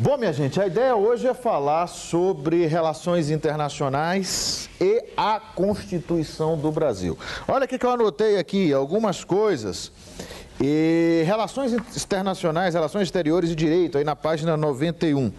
Bom, minha gente, a ideia hoje é falar sobre relações internacionais e a Constituição do Brasil. Olha o que eu anotei aqui, algumas coisas. Relações internacionais, relações exteriores e direito, aí na página 91.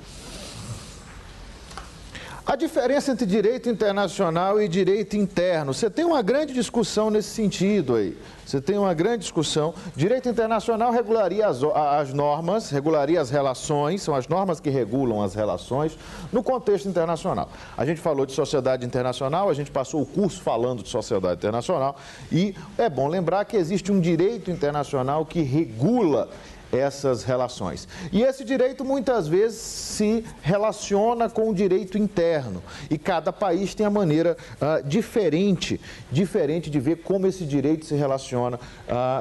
A diferença entre direito internacional e direito interno. Você tem uma grande discussão nesse sentido aí. Você tem uma grande discussão. Direito internacional regularia as normas, regularia as relações, são as normas que regulam as relações no contexto internacional. A gente falou de sociedade internacional, a gente passou o curso falando de sociedade internacional e é bom lembrar que existe um direito internacional que regula essas relações. E esse direito muitas vezes se relaciona com o direito interno e cada país tem a maneira diferente de ver como esse direito se relaciona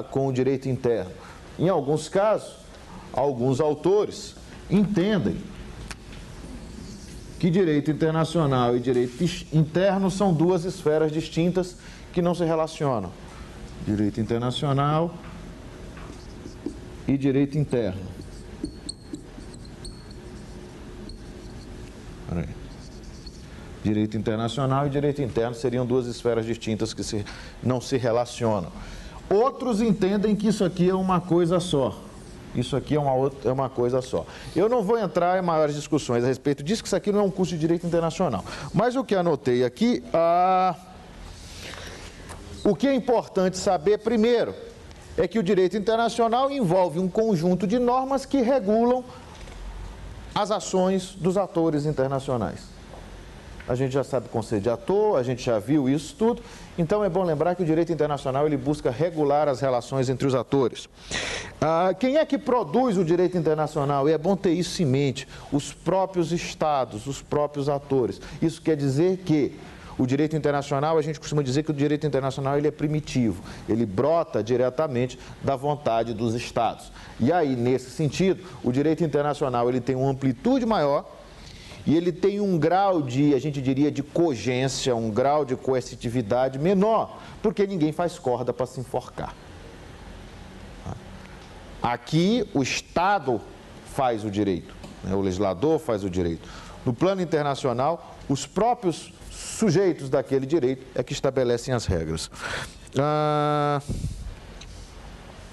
com o direito interno. Em alguns casos, alguns autores entendem que direito internacional e direito interno são duas esferas distintas que não se relacionam. Direito internacional e direito interno. Direito internacional e direito interno seriam duas esferas distintas que não se relacionam. Outros entendem que isso aqui é uma coisa só. Isso aqui é uma coisa só. Eu não vou entrar em maiores discussões a respeito disso, que isso aqui não é um curso de direito internacional. Mas o que anotei aqui, o que é importante saber primeiro é que o direito internacional envolve um conjunto de normas que regulam as ações dos atores internacionais. A gente já sabe o conceito de ator, a gente já viu isso tudo, então é bom lembrar que o direito internacional ele busca regular as relações entre os atores. Quem é que produz o direito internacional? E é bom ter isso em mente, os próprios estados, os próprios atores. Isso quer dizer que o direito internacional, a gente costuma dizer que o direito internacional ele é primitivo, ele brota diretamente da vontade dos Estados. E aí, nesse sentido, o direito internacional ele tem uma amplitude maior e ele tem um grau de, a gente diria, de cogência, um grau de coercitividade menor, porque ninguém faz corda para se enforcar. Aqui, o Estado faz o direito, né? O legislador faz o direito. No plano internacional, os próprios sujeitos daquele direito é que estabelecem as regras.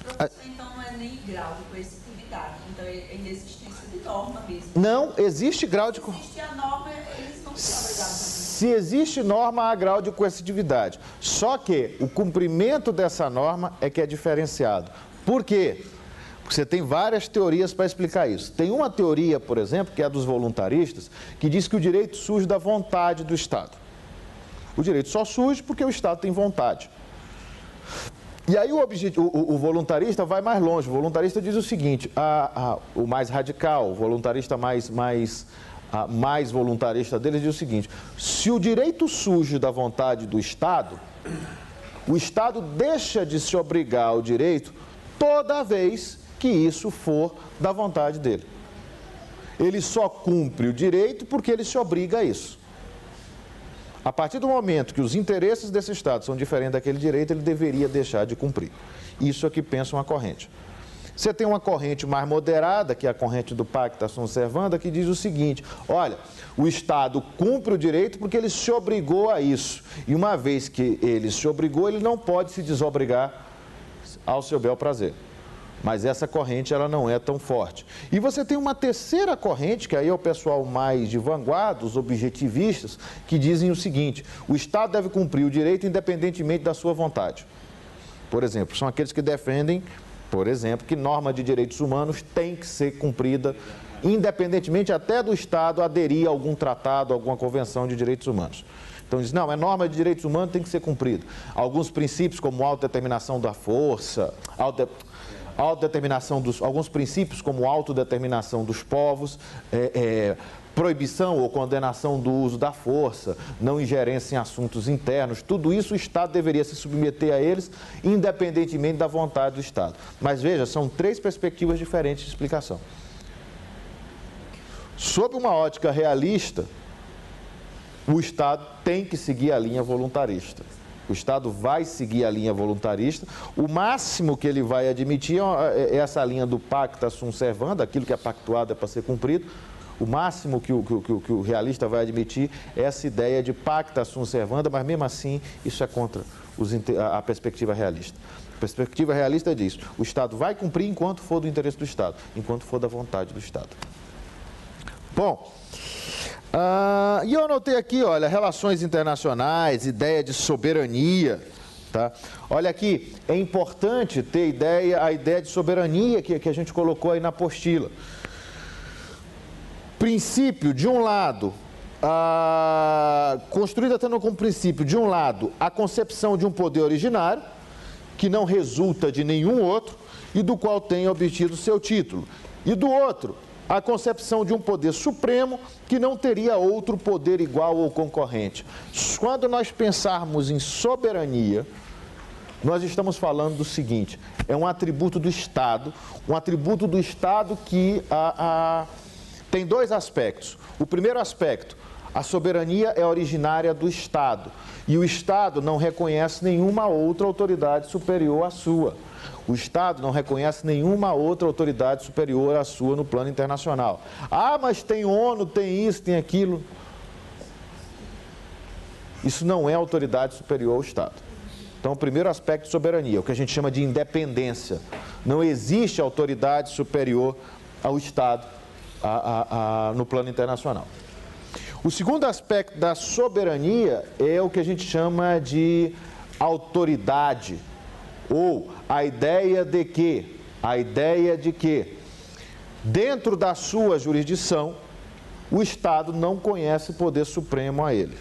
Professor, então não é nem grau de coercitividade, então é inexistência de norma mesmo. Não, existe grau de... Se existe a norma, eles não são obrigados a cumprir. Se existe norma, há grau de coercitividade. Só que o cumprimento dessa norma é que é diferenciado. Por quê? Você tem várias teorias para explicar isso. Tem uma teoria, por exemplo, que é a dos voluntaristas, que diz que o direito surge da vontade do Estado. O direito só surge porque o Estado tem vontade. E aí o voluntarista vai mais longe. O voluntarista diz o seguinte, o mais radical, o voluntarista mais voluntarista dele diz o seguinte, se o direito surge da vontade do Estado, o Estado deixa de se obrigar ao direito toda vez que isso for da vontade dele. Ele só cumpre o direito porque ele se obriga a isso. A partir do momento que os interesses desse Estado são diferentes daquele direito, ele deveria deixar de cumprir. Isso é que pensa uma corrente. Você tem uma corrente mais moderada, que é a corrente do Pacta Sunt Servanda, que diz o seguinte, olha, o Estado cumpre o direito porque ele se obrigou a isso. E uma vez que ele se obrigou, ele não pode se desobrigar ao seu bel prazer. Mas essa corrente ela não é tão forte. E você tem uma terceira corrente, que aí é o pessoal mais de vanguarda, os objetivistas, que dizem o seguinte, o Estado deve cumprir o direito independentemente da sua vontade. Por exemplo, são aqueles que defendem, por exemplo, que norma de direitos humanos tem que ser cumprida independentemente até do Estado aderir a algum tratado, a alguma convenção de direitos humanos. Então diz, não, a norma de direitos humanos tem que ser cumprida. Alguns princípios como autodeterminação da força, alguns princípios como autodeterminação dos povos, proibição ou condenação do uso da força, não ingerência em assuntos internos, tudo isso o Estado deveria se submeter a eles, independentemente da vontade do Estado. Mas veja, são três perspectivas diferentes de explicação. Sob uma ótica realista, o Estado tem que seguir a linha voluntarista. O Estado vai seguir a linha voluntarista. O máximo que ele vai admitir é essa linha do Pacta Sunt Servanda, aquilo que é pactuado é para ser cumprido. O máximo que o realista vai admitir é essa ideia de pacta sunt servanda, mas mesmo assim isso é contra a perspectiva realista. A perspectiva realista diz: o Estado vai cumprir enquanto for do interesse do Estado, enquanto for da vontade do Estado. Bom, e eu anotei aqui, olha, relações internacionais, ideia de soberania, tá? Olha aqui, é importante ter a ideia de soberania que a gente colocou aí na apostila. Princípio, de um lado, construída tendo como princípio, de um lado, a concepção de um poder originário, que não resulta de nenhum outro e do qual tenha obtido seu título. E do outro, a concepção de um poder supremo que não teria outro poder igual ou concorrente. Quando nós pensarmos em soberania, nós estamos falando do seguinte: é um atributo do Estado que tem dois aspectos. O primeiro aspecto, a soberania é originária do Estado e o Estado não reconhece nenhuma outra autoridade superior à sua. O Estado não reconhece nenhuma outra autoridade superior à sua no plano internacional. Ah, mas tem ONU, tem isso, tem aquilo. Isso não é autoridade superior ao Estado. Então, o primeiro aspecto de soberania, o que a gente chama de independência. Não existe autoridade superior ao Estado no plano internacional. O segundo aspecto da soberania é o que a gente chama de autoridade, ou a ideia de que, dentro da sua jurisdição, o Estado não conhece poder supremo a ele.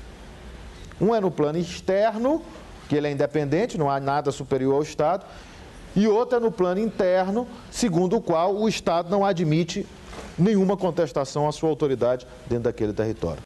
Um é no plano externo, que ele é independente, não há nada superior ao Estado, e outro é no plano interno, segundo o qual o Estado não admite nenhuma contestação à sua autoridade dentro daquele território.